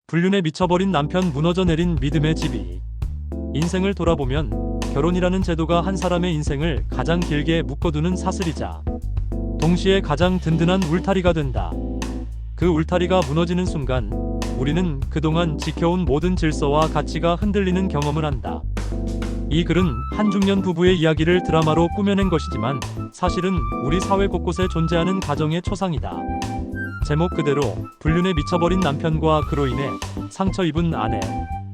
불륜에 미쳐버린 남편, 무너져 내린 믿음의 지비. 인생을 돌아보면 결혼이라는 제도가 한 사람의 인생을 가장 길게 묶어두는 사슬이자 동시에 가장 든든한 울타리가 된다. 그 울타리가 무너지는 순간 우리는 그동안 지켜온 모든 질서와 가치가 흔들리는 경험을 한다. 이 글은 한 중년 부부의 이야기를 드라마로 꾸며낸 것이지만 사실은 우리 사회 곳곳에 존재하는 가정의 초상이다. 제목 그대로 불륜에 미쳐버린 남편과 그로 인해 상처 입은 아내,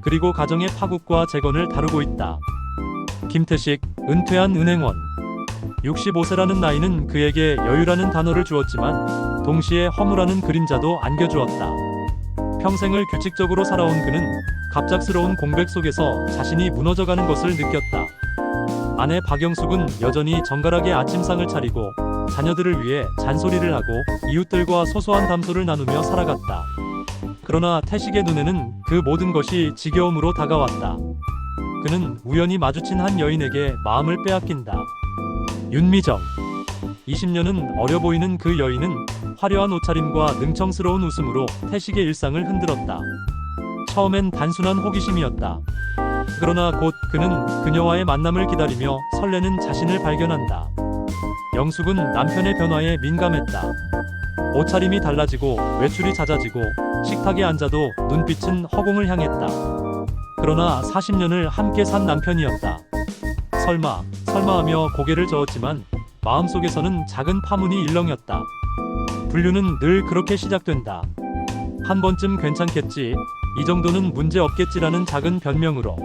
그리고 가정의 파국과 재건을 다루고 있다. 김태식, 은퇴한 은행원. 65세라는 나이는 그에게 여유라는 단어를 주었지만 동시에 허무라는 그림자도 안겨주었다. 평생을 규칙적으로 살아온 그는 갑작스러운 공백 속에서 자신이 무너져가는 것을 느꼈다. 아내 박영숙은 여전히 정갈하게 아침상을 차리고 자녀들을 위해 잔소리를 하고 이웃들과 소소한 담소를 나누며 살아갔다. 그러나 태식의 눈에는 그 모든 것이 지겨움으로 다가왔다. 그는 우연히 마주친 한 여인에게 마음을 빼앗긴다. 윤미정. 20년은 어려 보이는 그 여인은 화려한 옷차림과 능청스러운 웃음으로 태식의 일상을 흔들었다. 처음엔 단순한 호기심이었다. 그러나 곧 그는 그녀와의 만남을 기다리며 설레는 자신을 발견한다. 영숙은 남편의 변화에 민감했다. 옷차림이 달라지고 외출이 잦아지고 식탁에 앉아도 눈빛은 허공을 향했다. 그러나 40년을 함께 산 남편이었다. 설마 하며 고개를 저었지만 마음속에서는 작은 파문이 일렁였다. 불륜은 늘 그렇게 시작된다. 한 번쯤 괜찮겠지, 이 정도는 문제 없겠지라는 작은 변명으로.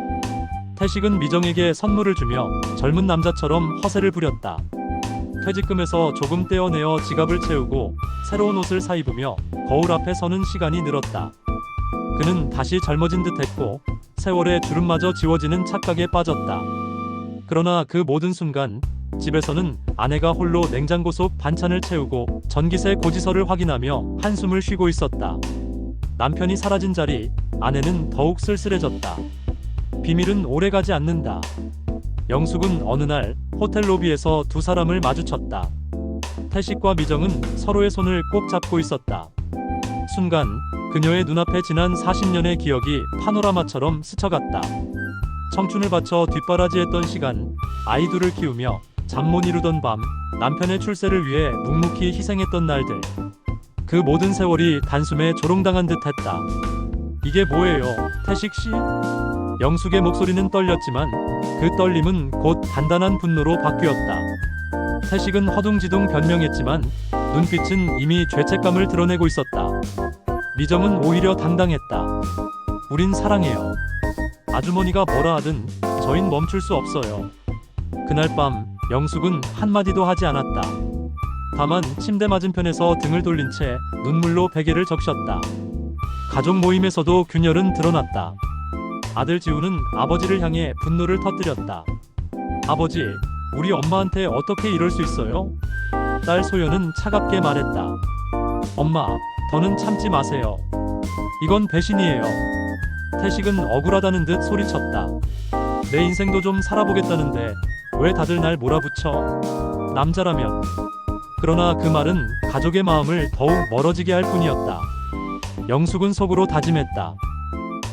태식은 미정에게 선물을 주며 젊은 남자처럼 허세를 부렸다. 퇴직금에서 조금 떼어내어 지갑을 채우고 새로운 옷을 사입으며 거울 앞에 서는 시간이 늘었다. 그는 다시 젊어진 듯했고 세월의 주름마저 지워지는 착각에 빠졌다. 그러나 그 모든 순간 집에서는 아내가 홀로 냉장고 속 반찬을 채우고 전기세 고지서를 확인하며 한숨을 쉬고 있었다. 남편이 사라진 자리, 아내는 더욱 쓸쓸해졌다. 비밀은 오래가지 않는다. 영숙은 어느 날 호텔 로비에서 두 사람을 마주쳤다. 태식과 미정은 서로의 손을 꼭 잡고 있었다. 순간 그녀의 눈앞에 지난 40년의 기억이 파노라마처럼 스쳐갔다. 청춘을 바쳐 뒷바라지했던 시간, 아이 둘을 키우며 잠 못 이루던 밤, 남편의 출세를 위해 묵묵히 희생했던 날들. 그 모든 세월이 단숨에 조롱당한 듯했다. 이게 뭐예요, 태식 씨? 영숙의 목소리는 떨렸지만 그 떨림은 곧 단단한 분노로 바뀌었다. 태식은 허둥지둥 변명했지만 눈빛은 이미 죄책감을 드러내고 있었다. 미정은 오히려 당당했다. 우린 사랑해요. 아주머니가 뭐라 하든 저흰 멈출 수 없어요. 그날 밤 영숙은 한마디도 하지 않았다. 다만 침대 맞은편에서 등을 돌린 채 눈물로 베개를 적셨다. 가족 모임에서도 균열은 드러났다. 아들 지우는 아버지를 향해 분노를 터뜨렸다. 아버지, 우리 엄마한테 어떻게 이럴 수 있어요? 딸 소연은 차갑게 말했다. 엄마, 더는 참지 마세요. 이건 배신이에요. 태식은 억울하다는 듯 소리쳤다. 내 인생도 좀 살아보겠다는데 왜 다들 날 몰아붙여? 남자라면. 그러나 그 말은 가족의 마음을 더욱 멀어지게 할 뿐이었다. 영숙은 속으로 다짐했다.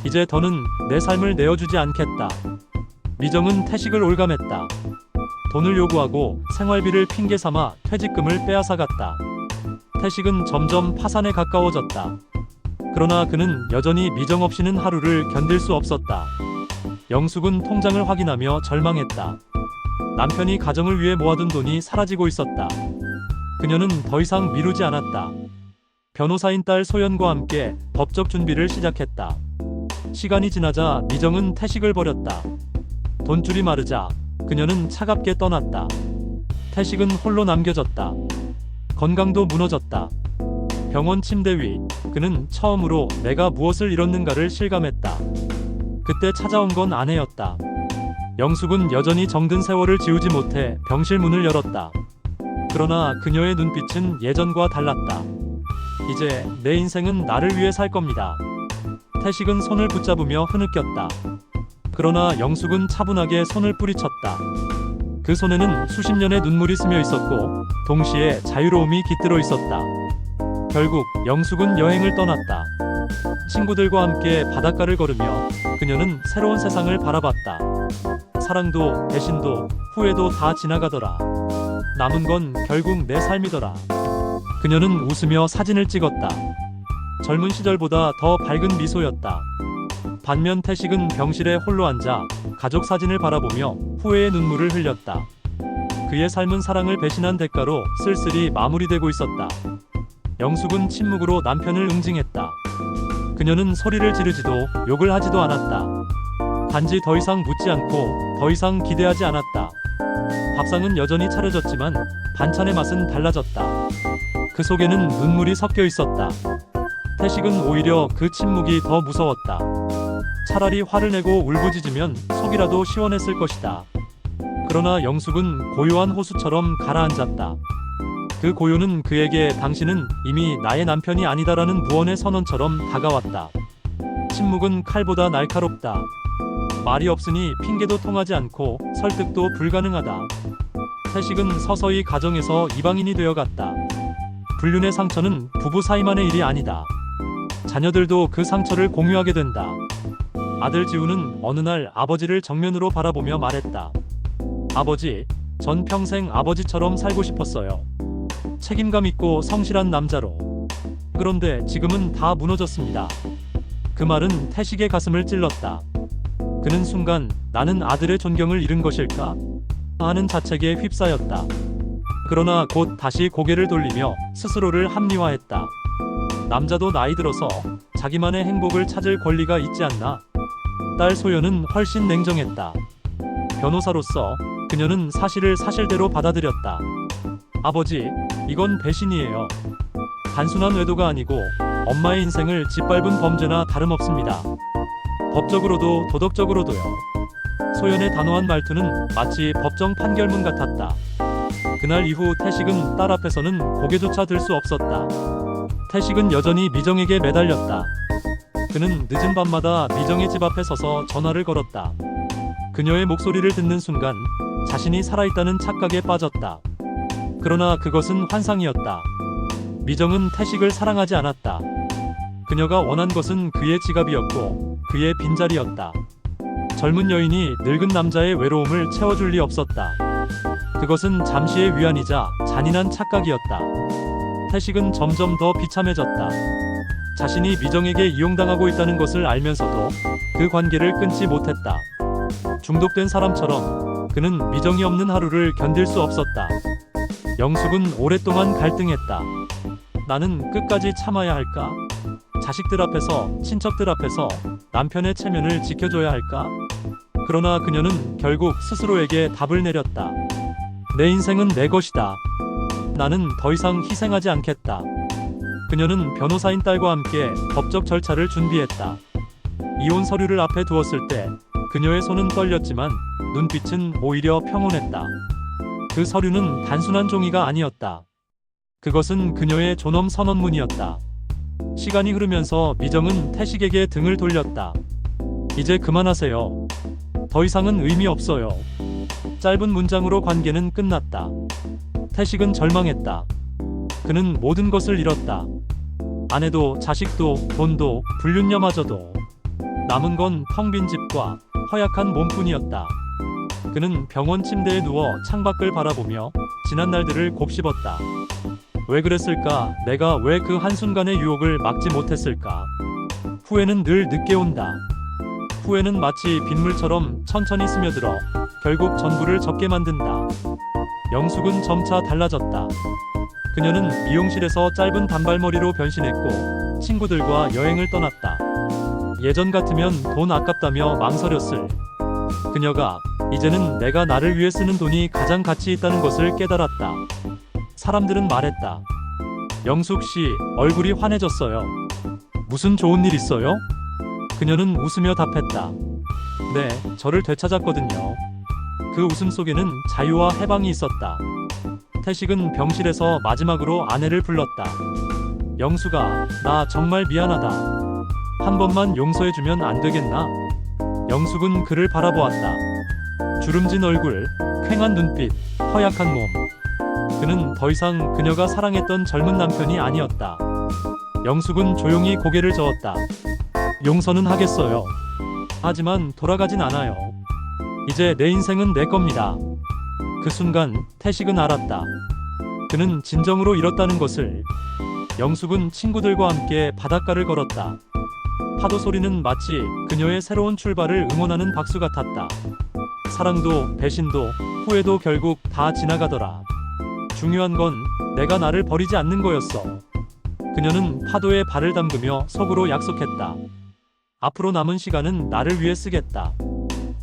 이제 더는 내 삶을 내어주지 않겠다. 미정은 태식을 올감했다. 돈을 요구하고 생활비를 핑계 삼아 퇴직금을 빼앗아갔다. 태식은 점점 파산에 가까워졌다. 그러나 그는 여전히 미정 없이는 하루를 견딜 수 없었다. 영숙은 통장을 확인하며 절망했다. 남편이 가정을 위해 모아둔 돈이 사라지고 있었다. 그녀는 더 이상 미루지 않았다. 변호사인 딸 소연과 함께 법적 준비를 시작했다. 시간이 지나자 미정은 태식을 버렸다. 돈줄이 마르자 그녀는 차갑게 떠났다. 태식은 홀로 남겨졌다. 건강도 무너졌다. 병원 침대 위 그는 처음으로 내가 무엇을 잃었는가를 실감했다. 그때 찾아온 건 아내였다. 영숙은 여전히 정든 세월을 지우지 못해 병실 문을 열었다. 그러나 그녀의 눈빛은 예전과 달랐다. 이제 내 인생은 나를 위해 살 겁니다. 태식은 손을 붙잡으며 흐느꼈다. 그러나 영숙은 차분하게 손을 뿌리쳤다. 그 손에는 수십 년의 눈물이 스며 있었고 동시에 자유로움이 깃들어 있었다. 결국 영숙은 여행을 떠났다. 친구들과 함께 바닷가를 걸으며 그녀는 새로운 세상을 바라봤다. 사랑도 배신도 후회도 다 지나가더라. 남은 건 결국 내 삶이더라. 그녀는 웃으며 사진을 찍었다. 젊은 시절보다 더 밝은 미소였다. 반면 태식은 병실에 홀로 앉아 가족 사진을 바라보며 후회의 눈물을 흘렸다. 그의 삶은 사랑을 배신한 대가로 쓸쓸히 마무리되고 있었다. 영숙은 침묵으로 남편을 응징했다. 그녀는 소리를 지르지도 욕을 하지도 않았다. 단지 더 이상 묻지 않고 더 이상 기대하지 않았다. 밥상은 여전히 차려졌지만 반찬의 맛은 달라졌다. 그 속에는 눈물이 섞여 있었다. 태식은 오히려 그 침묵이 더 무서웠다. 차라리 화를 내고 울부짖으면 속이라도 시원했을 것이다. 그러나 영숙은 고요한 호수처럼 가라앉았다. 그 고요는 그에게 당신은 이미 나의 남편이 아니다라는 무언의 선언처럼 다가왔다. 침묵은 칼보다 날카롭다. 말이 없으니 핑계도 통하지 않고 설득도 불가능하다. 태식은 서서히 가정에서 이방인이 되어갔다. 불륜의 상처는 부부 사이만의 일이 아니다. 자녀들도 그 상처를 공유하게 된다. 아들 지우는 어느 날 아버지를 정면으로 바라보며 말했다. 아버지, 전 평생 아버지처럼 살고 싶었어요. 책임감 있고 성실한 남자로. 그런데 지금은 다 무너졌습니다. 그 말은 태식의 가슴을 찔렀다. 그는 순간 나는 아들의 존경을 잃은 것일까? 하는 자책에 휩싸였다. 그러나 곧 다시 고개를 돌리며 스스로를 합리화했다. 남자도 나이 들어서 자기만의 행복을 찾을 권리가 있지 않나? 딸 소연은 훨씬 냉정했다. 변호사로서 그녀는 사실을 사실대로 받아들였다. 아버지, 이건 배신이에요. 단순한 외도가 아니고 엄마의 인생을 짓밟은 범죄나 다름없습니다. 법적으로도 도덕적으로도요. 소연의 단호한 말투는 마치 법정 판결문 같았다. 그날 이후 태식은 딸 앞에서는 고개조차 들 수 없었다. 태식은 여전히 미정에게 매달렸다. 그는 늦은 밤마다 미정의 집 앞에 서서 전화를 걸었다. 그녀의 목소리를 듣는 순간 자신이 살아있다는 착각에 빠졌다. 그러나 그것은 환상이었다. 미정은 태식을 사랑하지 않았다. 그녀가 원한 것은 그의 지갑이었고 그의 빈자리였다. 젊은 여인이 늙은 남자의 외로움을 채워줄 리 없었다. 그것은 잠시의 위안이자 잔인한 착각이었다. 태식은 점점 더 비참해졌다. 자신이 미정에게 이용당하고 있다는 것을 알면서도 그 관계를 끊지 못했다. 중독된 사람처럼 그는 미정이 없는 하루를 견딜 수 없었다. 영숙은 오랫동안 갈등했다. 나는 끝까지 참아야 할까? 자식들 앞에서, 친척들 앞에서 남편의 체면을 지켜줘야 할까? 그러나 그녀는 결국 스스로에게 답을 내렸다. 내 인생은 내 것이다. 나는 더 이상 희생하지 않겠다. 그녀는 변호사인 딸과 함께 법적 절차를 준비했다. 이혼 서류를 앞에 두었을 때 그녀의 손은 떨렸지만 눈빛은 오히려 평온했다. 그 서류는 단순한 종이가 아니었다. 그것은 그녀의 존엄 선언문이었다. 시간이 흐르면서 미정은 태식에게 등을 돌렸다. 이제 그만하세요. 더 이상은 의미 없어요. 짧은 문장으로 관계는 끝났다. 태식은 절망했다. 그는 모든 것을 잃었다. 아내도 자식도 돈도 불륜녀마저도. 남은 건 텅 빈 집과 허약한 몸뿐이었다. 그는 병원 침대에 누워 창밖을 바라보며 지난 날들을 곱씹었다. 왜 그랬을까? 내가 왜 그 한순간의 유혹을 막지 못했을까? 후회는 늘 늦게 온다. 후회는 마치 빗물처럼 천천히 스며들어 결국 전부를 젖게 만든다. 영숙은 점차 달라졌다. 그녀는 미용실에서 짧은 단발머리로 변신했고 친구들과 여행을 떠났다. 예전 같으면 돈 아깝다며 망설였을 그녀가 이제는 내가 나를 위해 쓰는 돈이 가장 가치 있다는 것을 깨달았다. 사람들은 말했다. 영숙 씨, 얼굴이 환해졌어요. 무슨 좋은 일 있어요? 그녀는 웃으며 답했다. 네, 저를 되찾았거든요. 그 웃음 속에는 자유와 해방이 있었다. 태식은 병실에서 마지막으로 아내를 불렀다. 영숙아, 나 정말 미안하다. 한 번만 용서해주면 안 되겠나? 영숙은 그를 바라보았다. 주름진 얼굴, 퀭한 눈빛, 허약한 몸. 그는 더 이상 그녀가 사랑했던 젊은 남편이 아니었다. 영숙은 조용히 고개를 저었다. 용서는 하겠어요. 하지만 돌아가진 않아요. 이제 내 인생은 내 겁니다. 그 순간 태식은 알았다. 그는 진정으로 잃었다는 것을. 영숙은 친구들과 함께 바닷가를 걸었다. 파도 소리는 마치 그녀의 새로운 출발을 응원하는 박수 같았다. 사랑도 배신도 후회도 결국 다 지나가더라. 중요한 건 내가 나를 버리지 않는 거였어. 그녀는 파도에 발을 담그며 속으로 약속했다. 앞으로 남은 시간은 나를 위해 쓰겠다.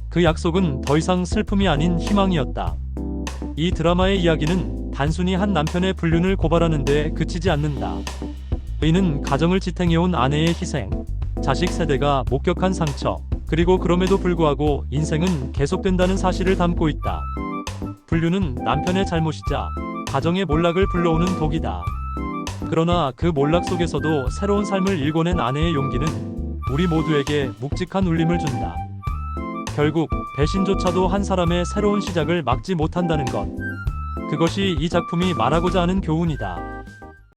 그 약속은 더 이상 슬픔이 아닌 희망이었다. 이 드라마의 이야기는 단순히 한 남편의 불륜을 고발하는 데 그치지 않는다. 이는 가정을 지탱해온 아내의 희생, 자식 세대가 목격한 상처, 그리고 그럼에도 불구하고 인생은 계속된다는 사실을 담고 있다. 불륜은 남편의 잘못이자 가정의 몰락을 불러오는 독이다. 그러나 그 몰락 속에서도 새로운 삶을 일궈낸 아내의 용기는 우리 모두에게 묵직한 울림을 준다. 결국 배신조차도 한 사람의 새로운 시작을 막지 못한다는 것. 그것이 이 작품이 말하고자 하는 교훈이다.